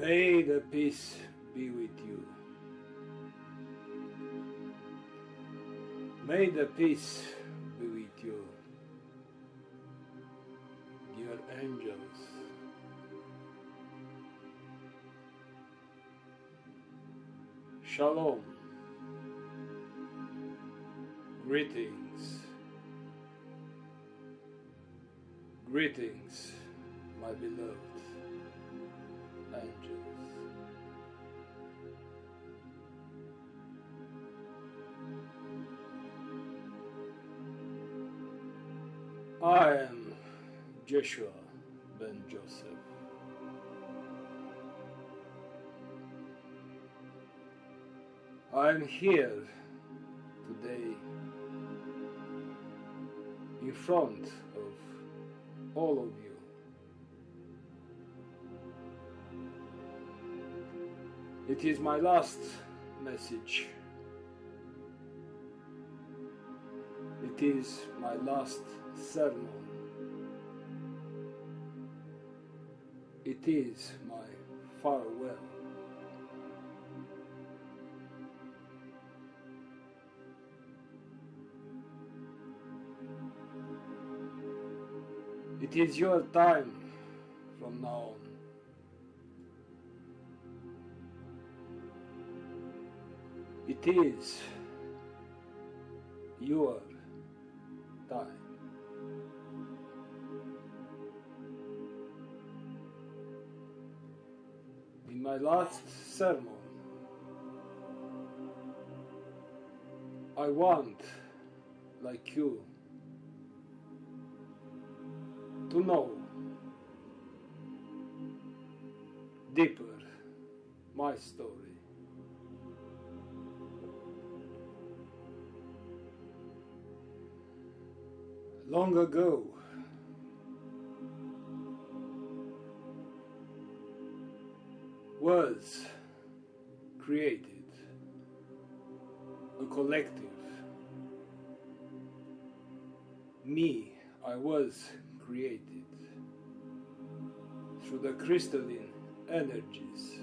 May the peace be with you. May the peace be with you, dear angels. Shalom. Greetings. Greetings, my beloved angels. I am Jeshua ben Joseph. I am here today in front of all of you. It is my last message. It is my last sermon. It is my farewell. It is your time from now on. It is your time. In my last sermon, I want, like you, to know deeper my story. Long ago, was created a collective. Me, I was created through the crystalline energies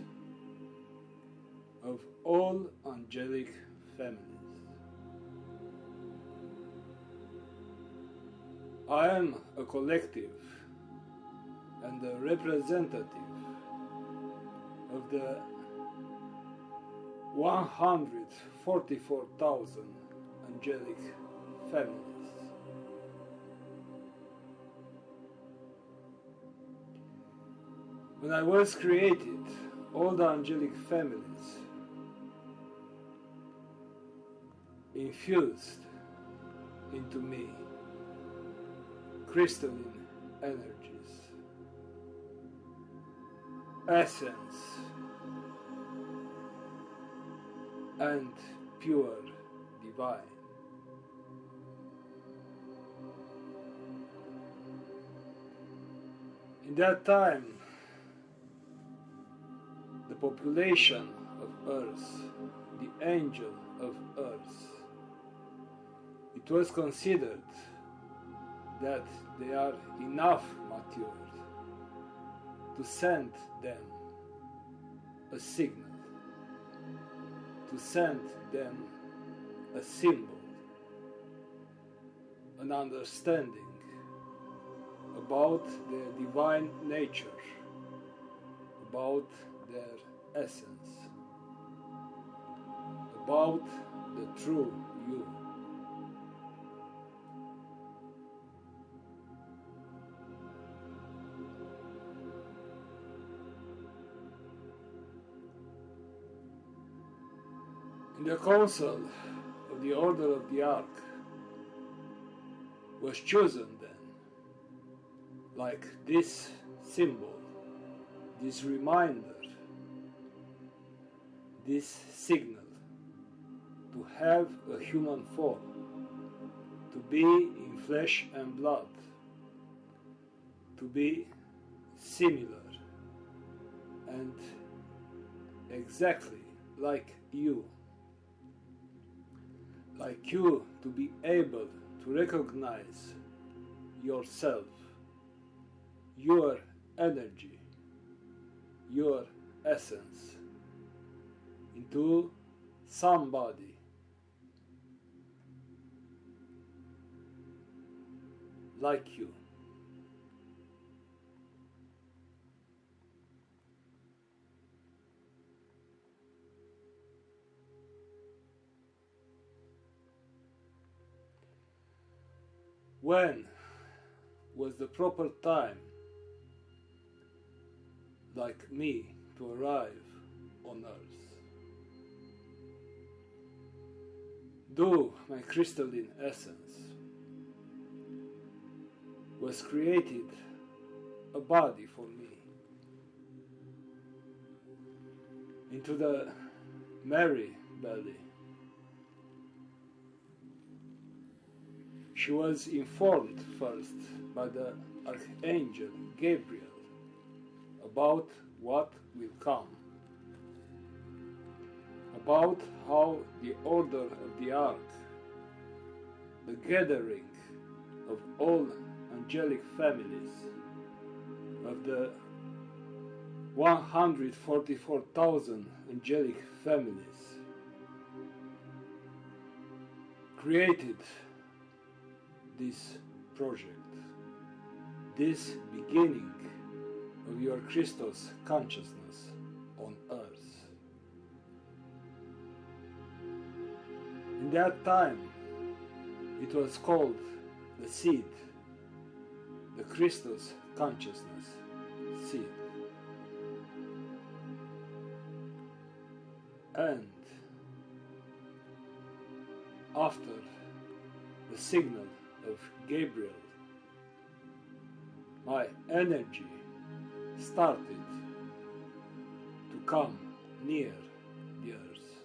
of all angelic families. I am a collective and a representative of the 144,000 angelic families. When I was created, all the angelic families infused into me crystalline energies, essence, and pure divine. In that time, the population of Earth, the angel of Earth, it was considered that they are enough matured to send them a signal, to send them a symbol, an understanding about their divine nature, about their essence, about the true you. In the council of the Order of the Ark was chosen then, like this symbol, this reminder, this signal, to have a human form, to be in flesh and blood, to be similar and exactly like you to be able to recognize yourself, your energy, your essence into somebody like you. When was the proper time, like me, to arrive on earth? Though my crystalline essence was created a body for me, into the Mary belly, she was informed first by the Archangel Gabriel about what will come, about how the order of the ark, the gathering of all angelic families, of the 144,000 angelic families, created this project, this beginning of your Christos consciousness on earth. In that time, it was called the seed, the Christos consciousness seed. And after the signal of Gabriel, my energy started to come near the earth.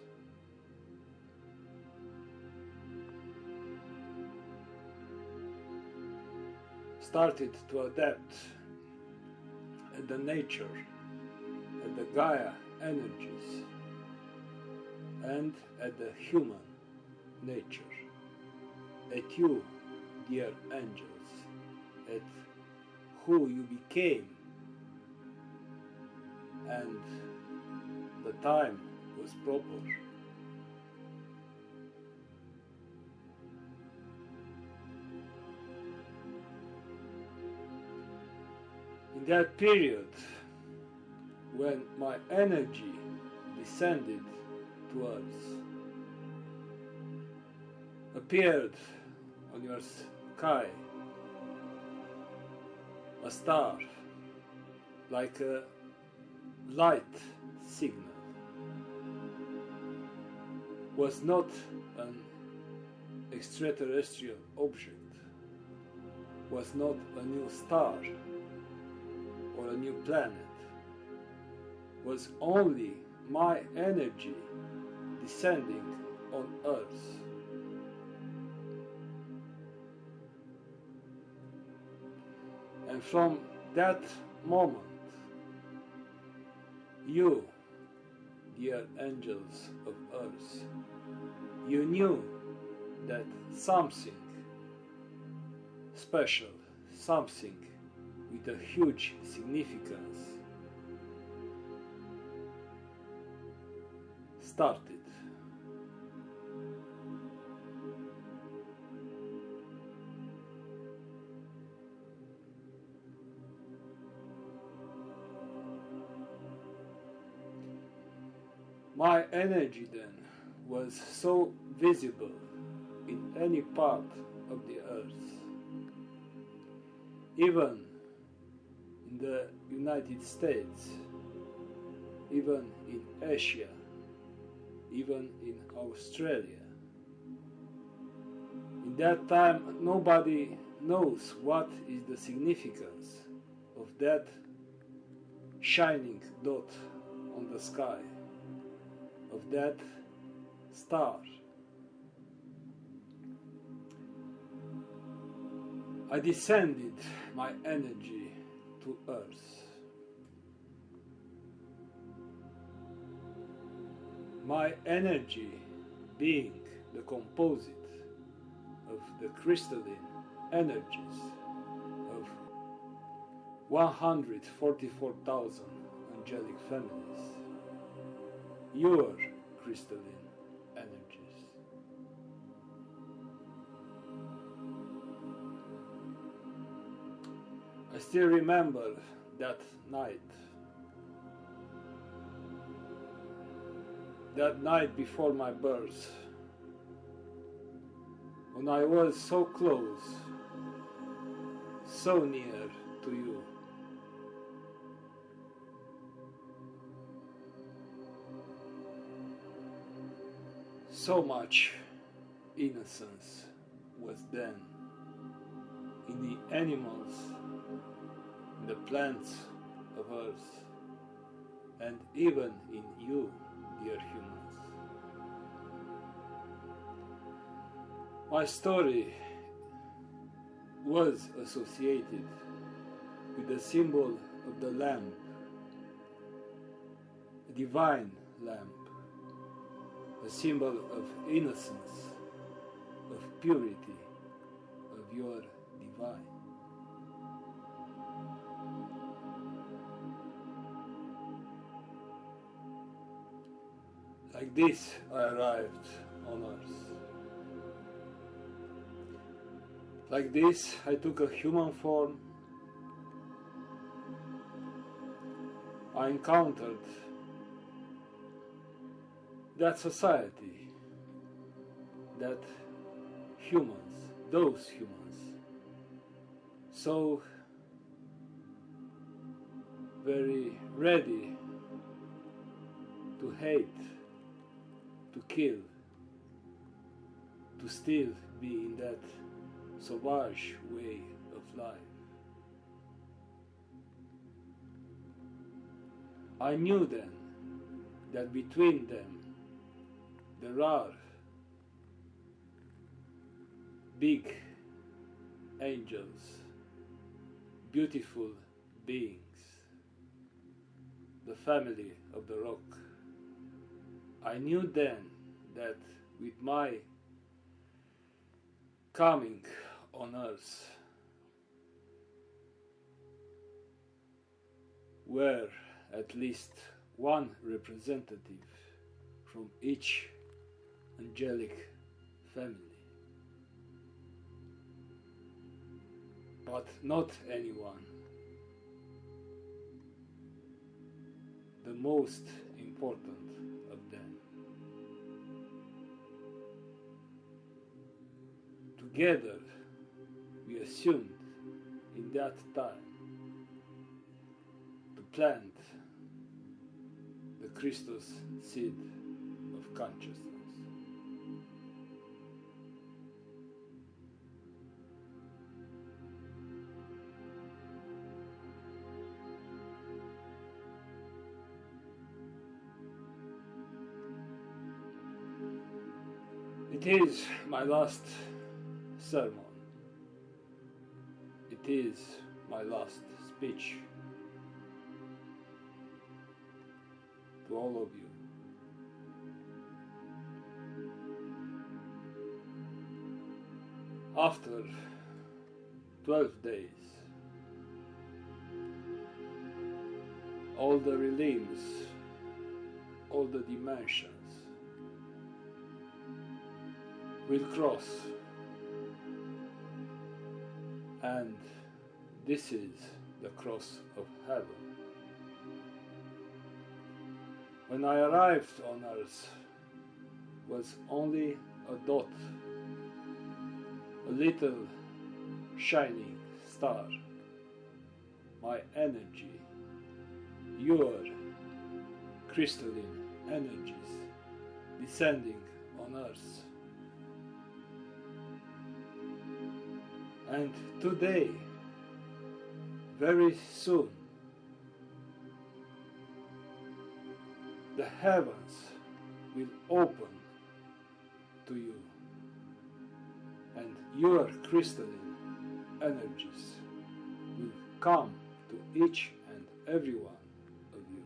Started to adapt at the nature, at the Gaia energies, and at the human nature, at you, dear angels, at who you became, and the time was proper. In that period, when my energy descended to earth, appeared on your sky a star, like a light signal, was not an extraterrestrial object, was not a new star or a new planet, was only my energy descending on earth. And from that moment, you, dear angels of earth, you knew that something special, something with a huge significance started. My energy then was so visible in any part of the earth, even in the United States, even in Asia, even in Australia. In that time, nobody knows what is the significance of that shining dot on the sky, of that star. I descended my energy to earth. My energy being the composite of the crystalline energies of 144,000 angelic families, your crystalline energies. I still remember that night before my birth, when I was so close, so near to you. So much innocence was then in the animals, in the plants of earth, and even in you, dear humans. My story was associated with the symbol of the lamp, a divine lamp, a symbol of innocence, of purity, of your divine. Like this, I arrived on earth. Like this, I took a human form. I encountered that society, that humans, those humans, so very ready to hate, to kill, to still be in that sauvage way of life. I knew then that between them there are big angels, beautiful beings, the family of the rock. I knew then that with my coming on earth were at least one representative from each angelic family, but not anyone. The most important of them. Together we assumed in that time to plant the Christos seed of consciousness. It is my last sermon. It is my last speech to all of you. After 12 days, all the realms, all the dimensions will cross, and this is the cross of heaven. When I arrived on earth was only a dot, a little shining star, my energy, your crystalline energies descending on earth. And today, very soon, the heavens will open to you, and your crystalline energies will come to each and every one of you.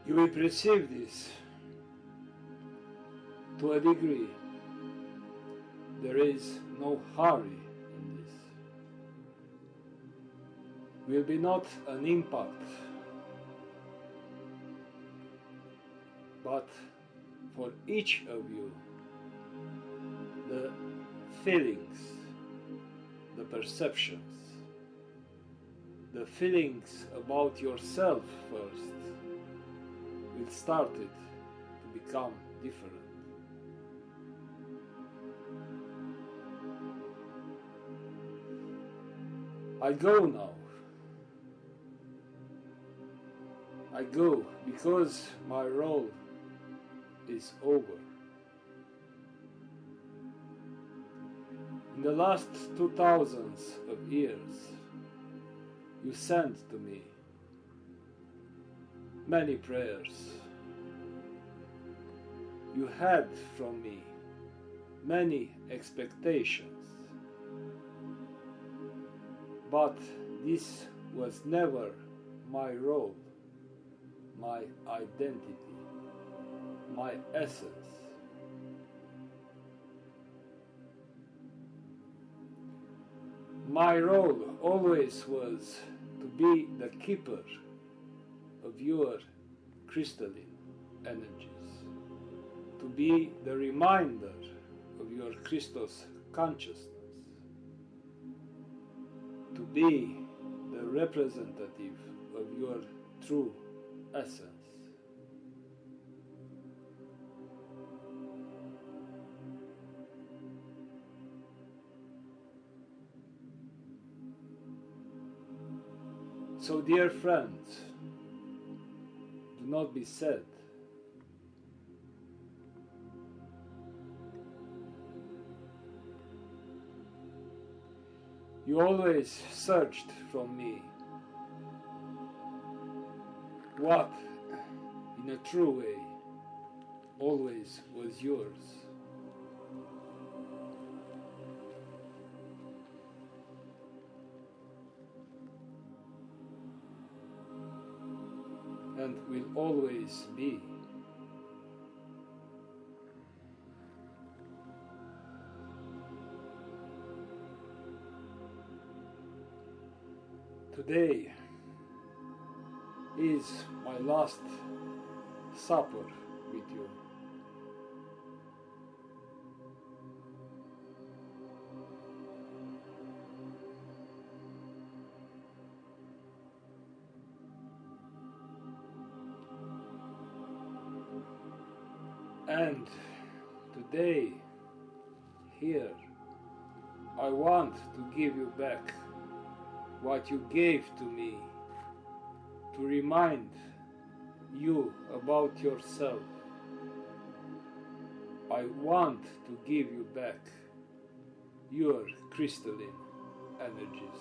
You will perceive this to a degree. There is no hurry in this. will be not an impact, but for each of you, the feelings, the perceptions, the feelings about yourself first will start it to become different. I go now. I go because my role is over. In the last 2000 of years, you sent to me many prayers. You had from me many expectations. But this was never my role, my identity, my essence. My role always was to be the keeper of your crystalline energies, to be the reminder of your Christos consciousness, to be the representative of your true essence. So, dear friends, do not be sad. You always searched from me what, in a true way, always was yours. And will always be. Today is my last supper with you. And today, here, I want to give you back what you gave to me, to remind you about yourself. I want to give you back your crystalline energies.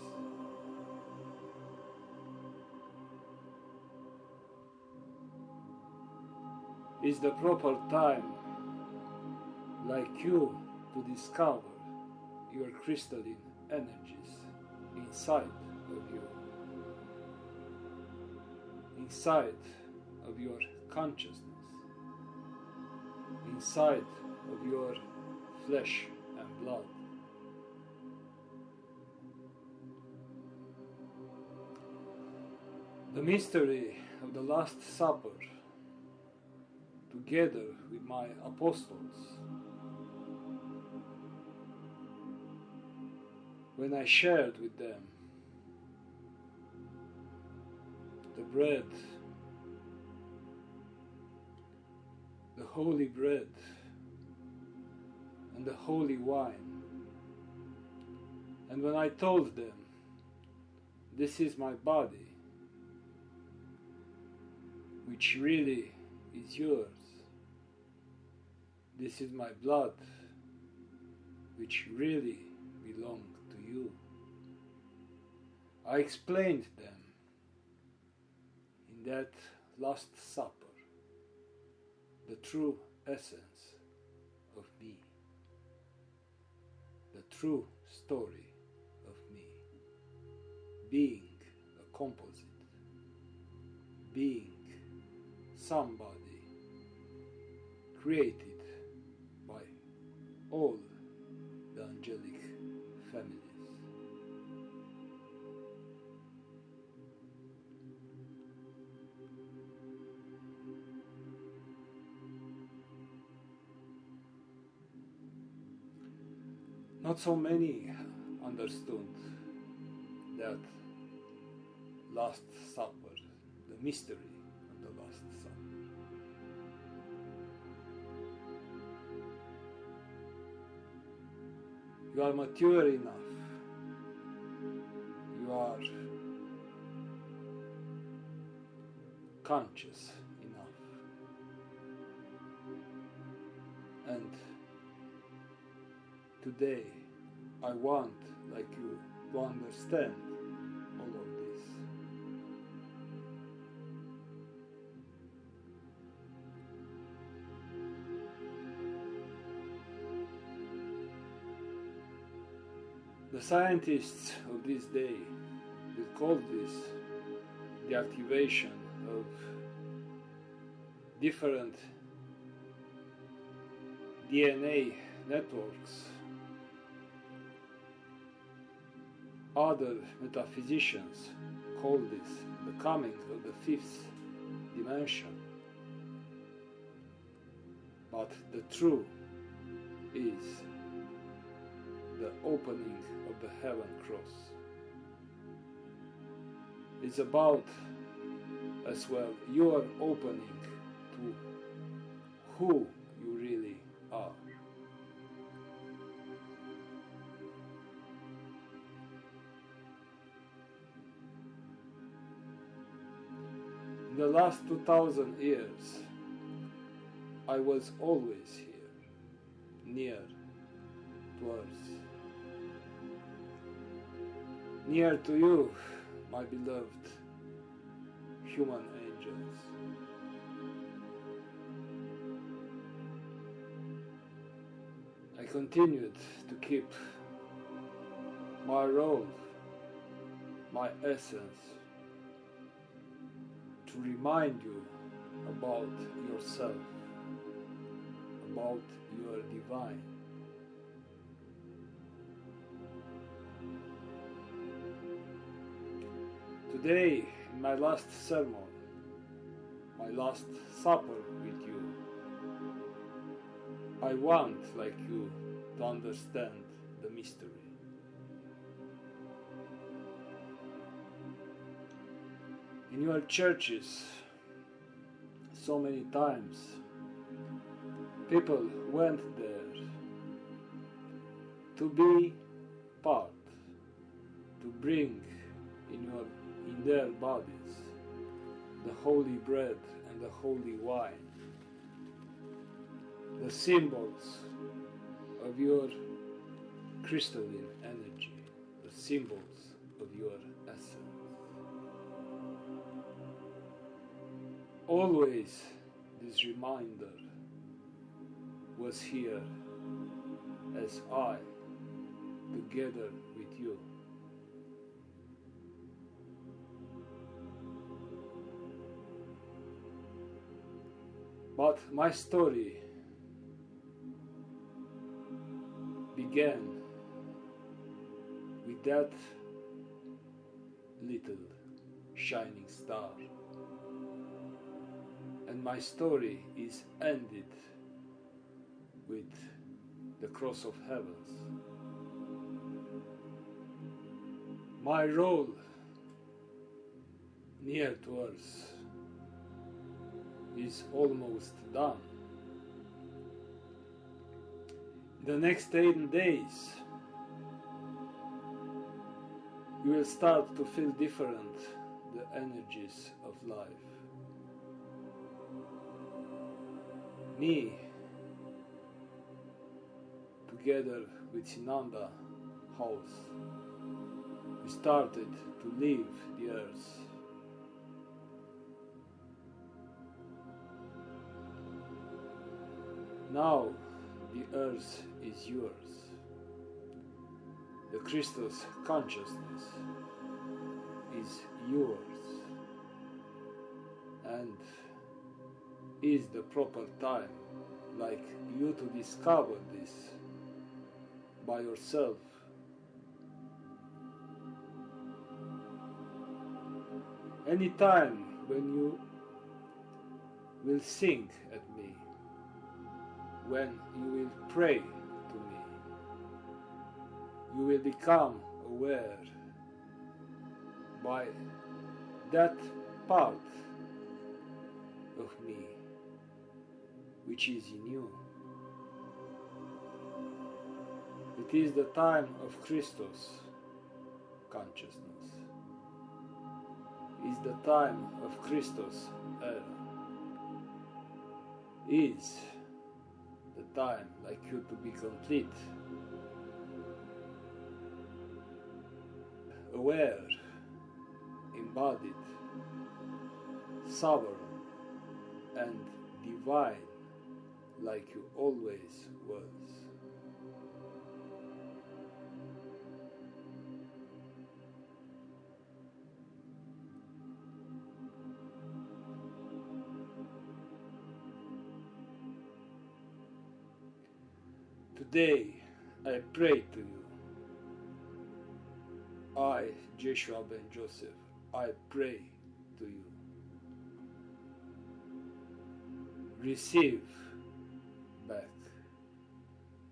It's the proper time, like you, to discover your crystalline energies inside of you, inside of your consciousness, inside of your flesh and blood. The mystery of the Last Supper, together with my apostles, when I shared with them the bread, the holy bread and the holy wine, and when I told them, this is my body, which really is yours, this is my blood, which really belongs to you. I explained them in that Last Supper the true essence of me, the true story of me, being a composite, being somebody created by all the angelic families. Not so many understood that Last Supper, the mystery of the Last Supper. You are mature enough, you are conscious enough, and today I want, like you, to understand all of this. The scientists of this day will call this the activation of different DNA networks. Other metaphysicians call this the coming of the fifth dimension. But the truth is the opening of the heaven cross. It's about as well your opening to who you really are. In the last 2000 years, I was always here, near to us, near to you, my beloved human angels. I continued to keep my role, my essence, to remind you about yourself, about your divine. Today, in my last sermon, my last supper with you, I want, like you, to understand the mystery. In your churches, so many times, people went there to be part, to bring in their bodies the holy bread and the holy wine, the symbols of your crystalline energy, the symbols of your essence. Always this reminder was here as I, together with you. But my story began with that little shining star. And my story is ended with the cross of heavens. My role near to earth is almost done. In the next 10 days, you will start to feel different the energies of life. Me, together with Sinanda house, we started to leave the earth. Now the earth is yours. The crystal's consciousness is yours, and is the proper time, like you, to discover this by yourself. Any time when you will think at me, when you will pray to me, you will become aware by that part of me which is in you. It is the time of Christos consciousness. Is the time of Christos era. Is the time like you to be complete, aware, embodied, sovereign and divine like you always was. Today I pray to you. I, Jeshua ben Joseph, I pray to you. Receive back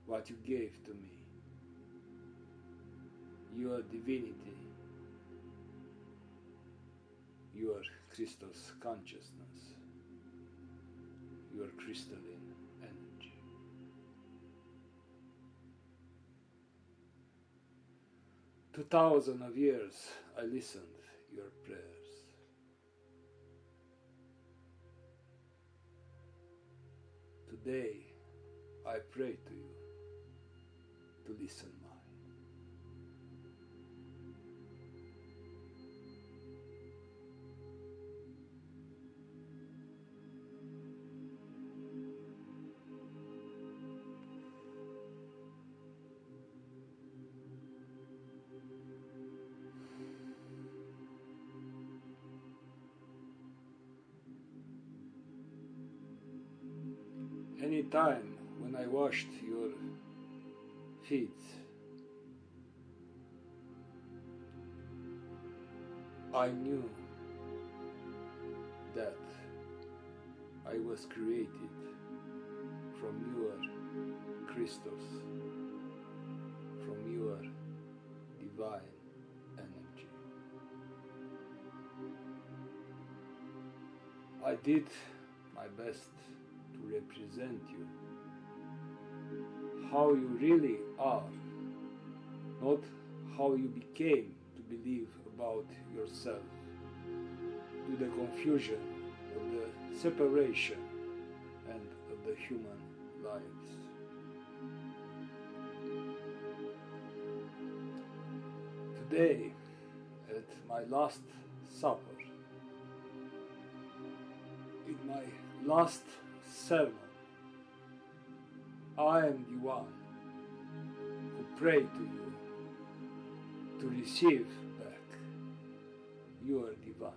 what you gave to me, your divinity, your Christos consciousness, your crystalline energy. Two 2,000 of years I listened your prayers. Today I pray to you to listen mine. Any time when I washed your feet, I knew that I was created from your Christos, from your divine energy. I did my best to represent you, how you really are, not how you became to believe about yourself, to the confusion of the separation and of the human lives. Today, at my last supper, in my last sermon, I am the one who prayed to you to receive back your divine.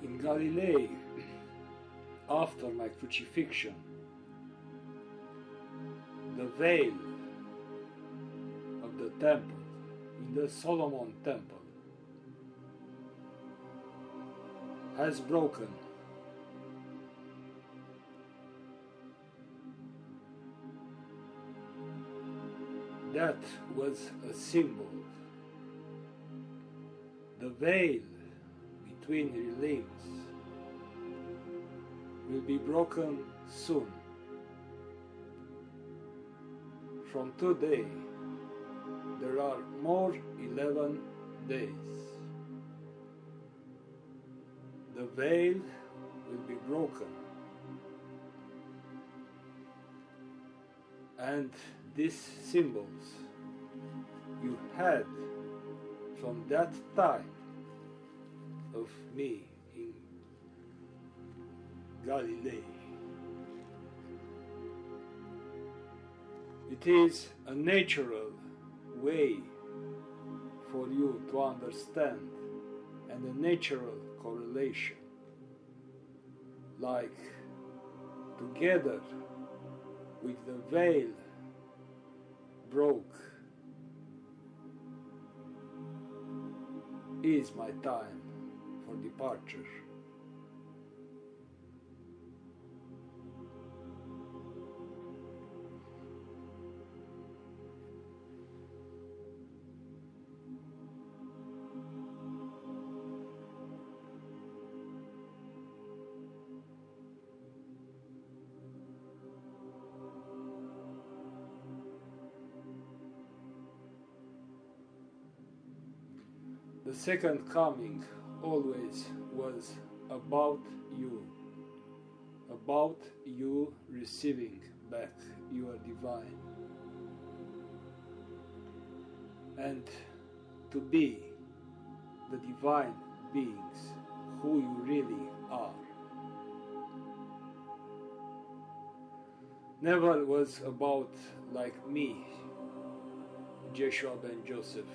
In Galilee, after my crucifixion, the veil of the temple, in the Solomon temple, has broken. That was a symbol. The veil between your limbs will be broken soon. From today, there are more 11 days. The veil will be broken, and these symbols you had from that time of me in Galilee It is a natural way for you to understand and a natural correlation, like together with the veil broke is my time for departure. The second coming always was about you receiving back your divine, and to be the divine beings who you really are. Never was about, like me, Jeshua ben Joseph,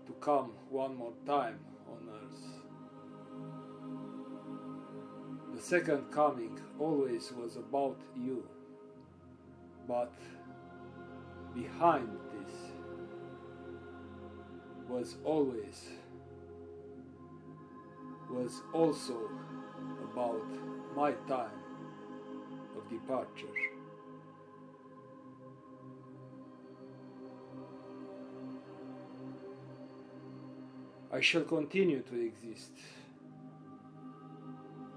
to come one more time on earth. The second coming always was about you, but behind this was also about my time of departure. I shall continue to exist.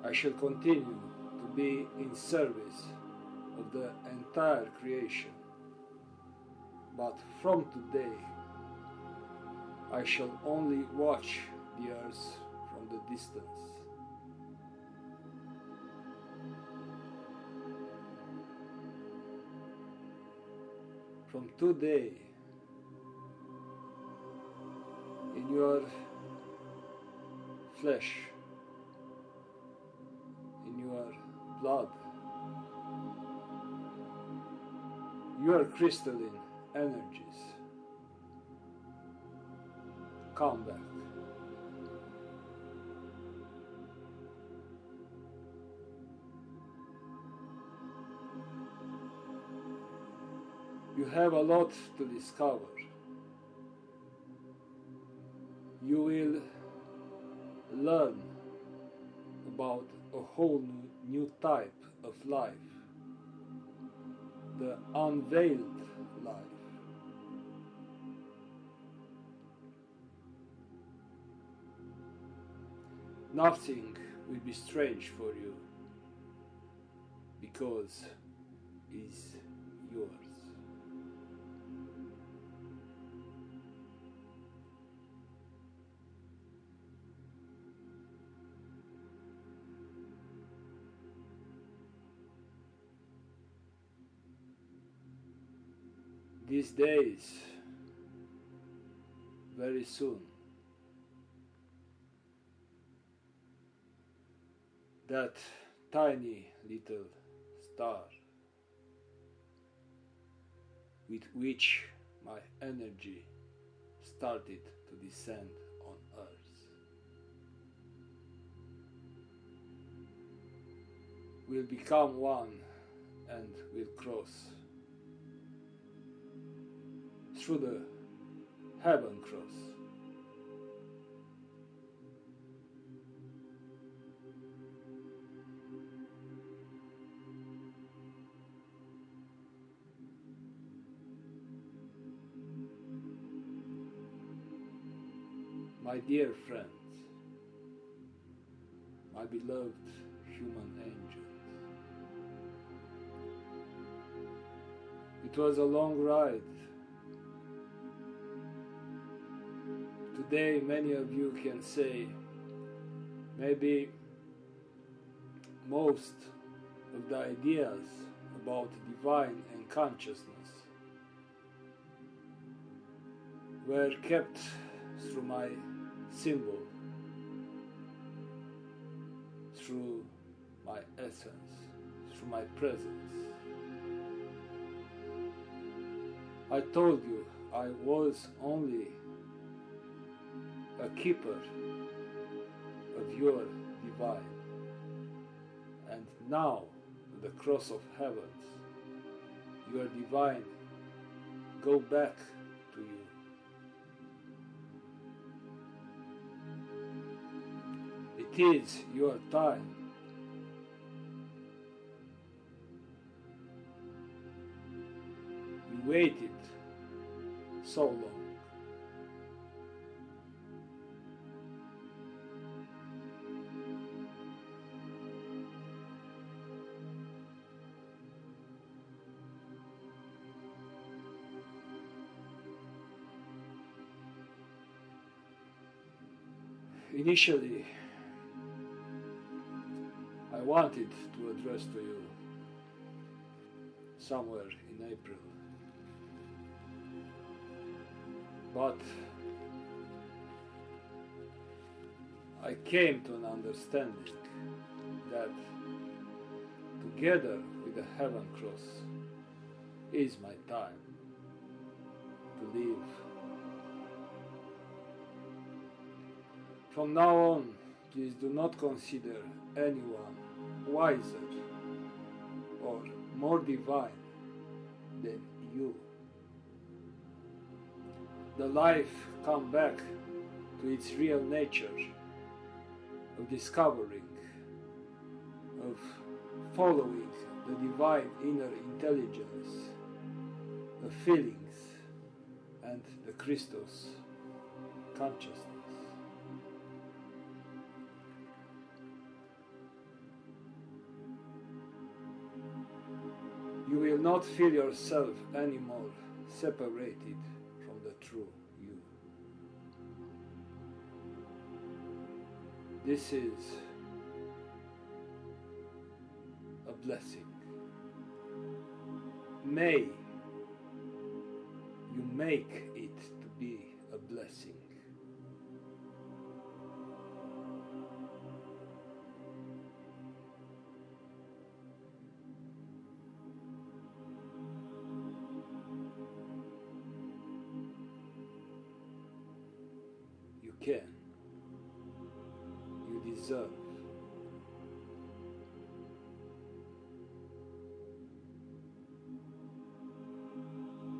I shall continue to be in service of the entire creation. But from today, I shall only watch the earth from the distance. From today, in your flesh, in your blood, your crystalline energies come back. You have a lot to discover. You will learn about a whole new type of life, the unveiled life. Nothing will be strange for you, because it's yours. These days, very soon, that tiny little star with which my energy started to descend on earth will become one and will cross through the heaven cross. My dear friends, my beloved human angels, it was a long ride. Today many of you can say maybe most of the ideas about divine and consciousness were kept through my symbol, through my essence, through my presence. I told you I was only a keeper of your divine, and now the cross of heavens, your divine, go back to you. It is your time. You waited so long. Initially, I wanted to address to you somewhere in April, but I came to an understanding that together with the Heaven Cross is my time to live. From now on, please do not consider anyone wiser or more divine than you. The life come back to its real nature of discovering, of following the divine inner intelligence, the feelings, and the Christos consciousness. You will not feel yourself anymore separated from the true you. This is a blessing. May you make it to be a blessing. You can. You deserve.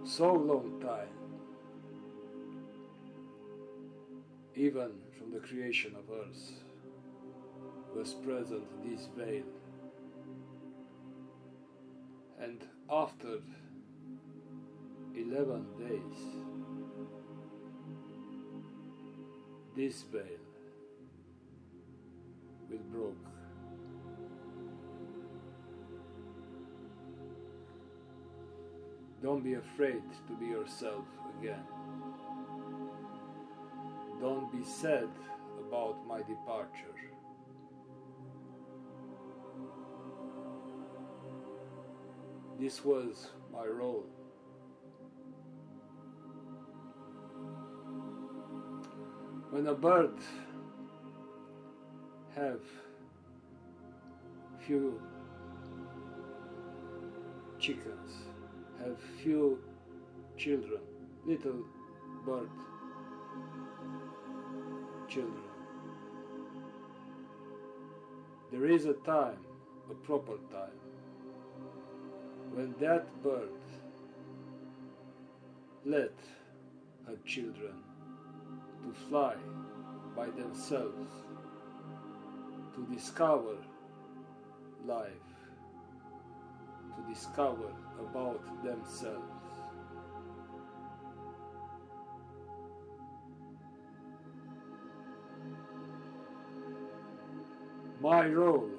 So long time, even from the creation of earth, was present this veil, and after 11 days, this veil will broke. Don't be afraid to be yourself again. Don't be sad about my departure. This was my role. When a bird have few chickens, have few children, little bird children, there is a time, a proper time, when that bird let her children to fly by themselves, to discover life, to discover about themselves. My role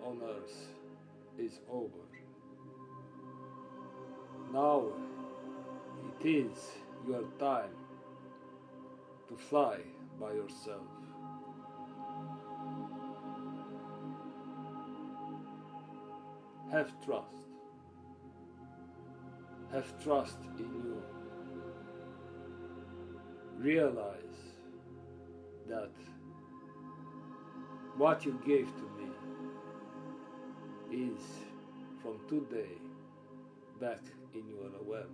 on earth is over. Now it is your time to fly by yourself. Have trust. Have trust in you. Realize that what you gave to me is from today back in your awareness.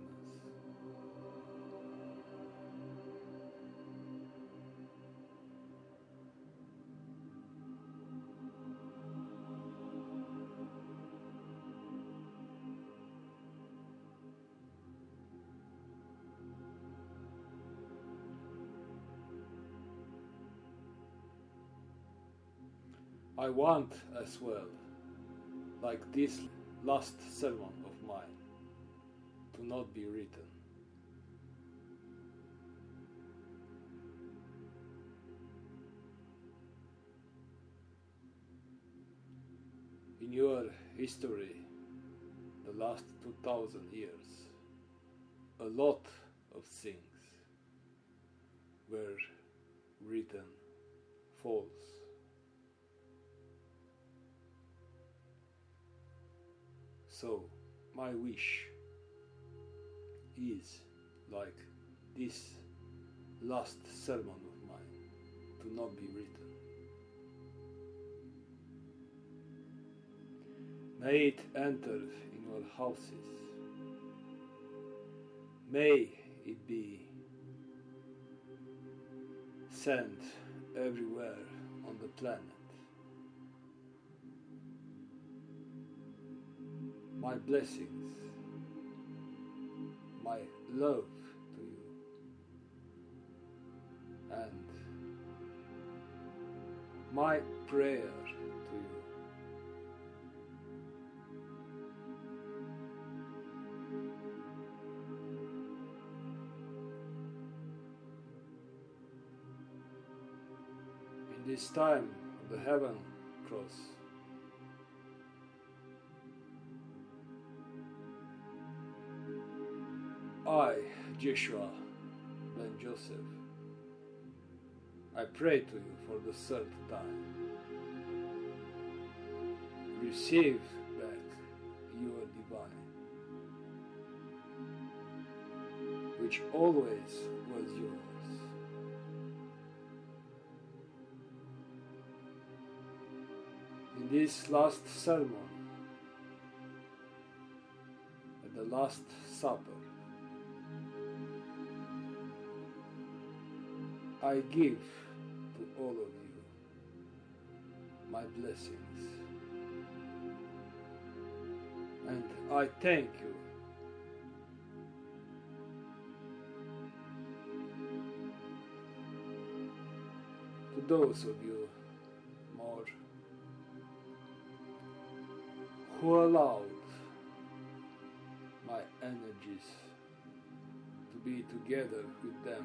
I want as well, like this last sermon of mine, to not be written. In your history, the last 2000 years, a lot of things were written false. So, my wish is, like this last sermon of mine, to not be written. May it enter in your houses. May it be sent everywhere on the planet. My blessings, my love to you, and my prayer to you. In this time of the heaven cross, I, Jeshua, ben Joseph, I pray to you for the third time. Receive back your divine, which always was yours. In this last sermon, at the Last Supper, I give to all of you my blessings, and I thank you to those of you more who allowed my energies to be together with them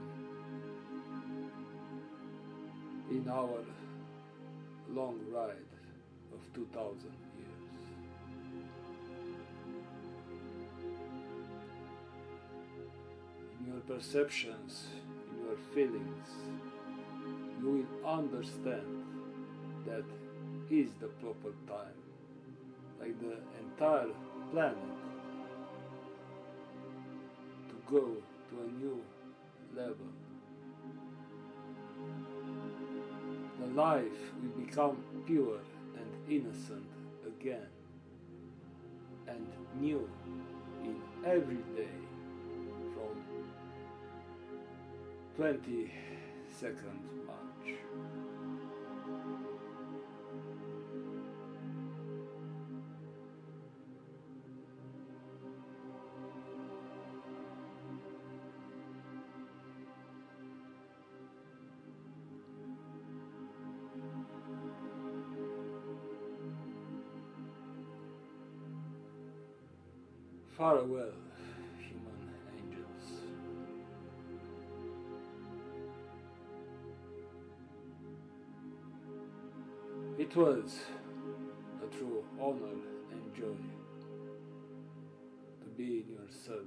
in our long ride of 2000 years. In your perceptions, in your feelings, you will understand that is the proper time, like the entire planet, to go to a new level. The life will become pure and innocent again, and new in every day from 22nd March. Farewell, human angels. It was a true honor and joy to be in your service.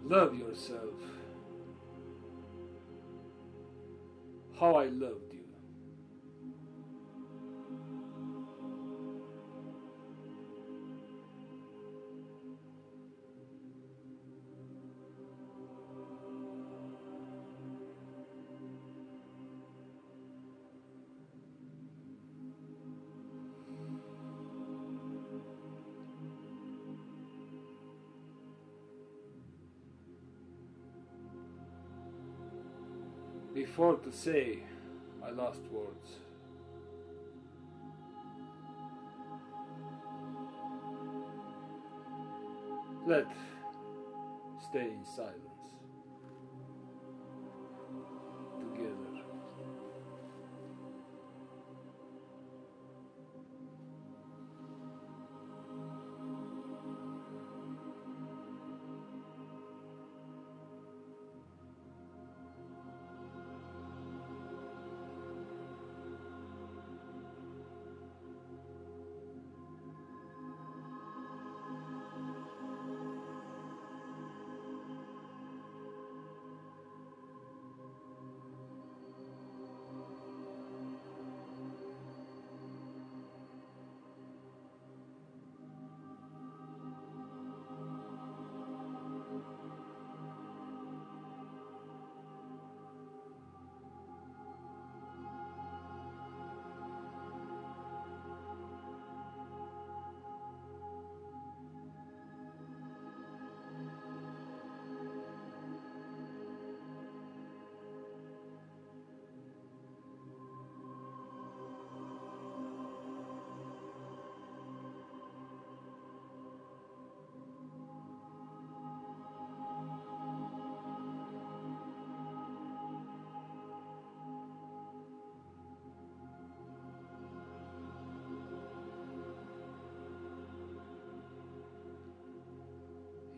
Love yourself how I loved you. Before to say my last words, Let stay in silence together.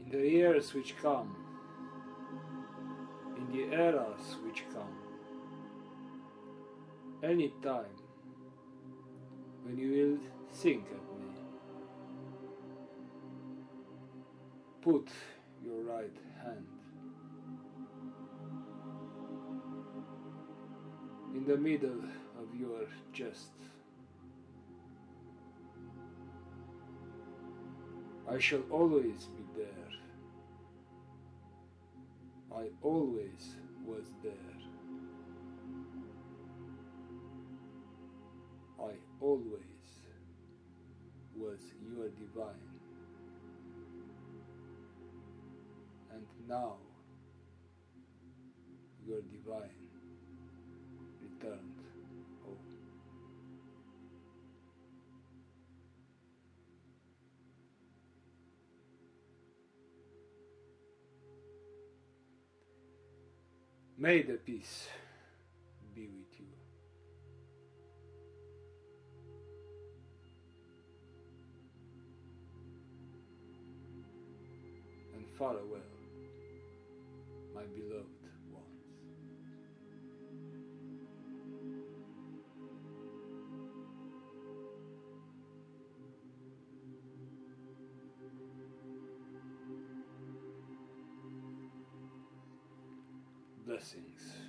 In the years which come, in the eras which come, any time when you will think at me, put your right hand in the middle of your chest. I shall always be there. I always was there. I always was your divine. And now your divine returned home. May the peace be with you. And farewell, my beloved ones. Blessings.